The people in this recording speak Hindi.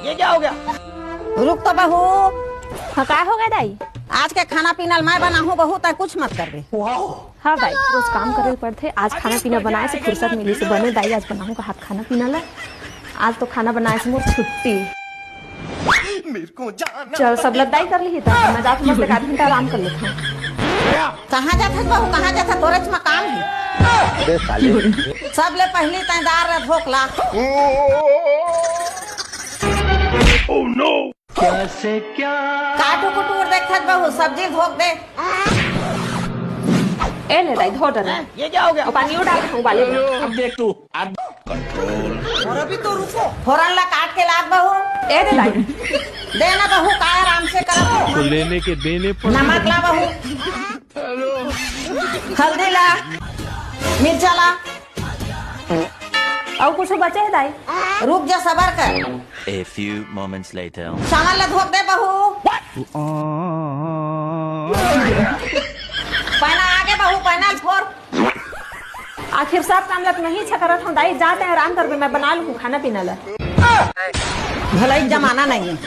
ये क्या हो गया? रुक तो बहू, हाँ का हो गया दाई? आज के खाना पीना मैं बना हूँ बहू, तय कुछ मत कर दे। हाँ दाई, रोज काम करे पड़ते, आज खाना पीना बनाए से फुर्सत मिली से बने दाई, आज बनाऊंगा हाथ खाना पीना ला। आज तो खाना बनाए से मोर छुट्टी। चल सब लद्दाई कर ली था, मैं जाकर मस्त 1 घंटा आराम कर लेता हूँ। कहाँ जाते बहू, कहाँ जाते? तोरे में काम है। सब ले पहली तैदार धोकला। कैसे क्या? काटू कुटूर देखत बहू, सब्जी धोक दे। ए ले दाई, धो डर ये क्या हो गया? और पानी डाल के उबाले दे। अब देख तू। और अभी तो रुको, फोरन ला काट के लाद बहू। ए दे दाई, देना बहू, का आराम से कर। तो लेने के देने पर नमक ला बहू, हल्दी ला, मिर्चा ला। और कुछ बचे है दाई? रुक जा, सबर कर। A few moments later. सामान ला धोक दे बहू। पहना आगे बहू, पहना फोर। आखिर सब काम लग नहीं अच्छा करत हूँ दाई, जाते हैं आराम कर, मैं बना लूँ खाना पीना ला। भलाई जमाना नहीं है।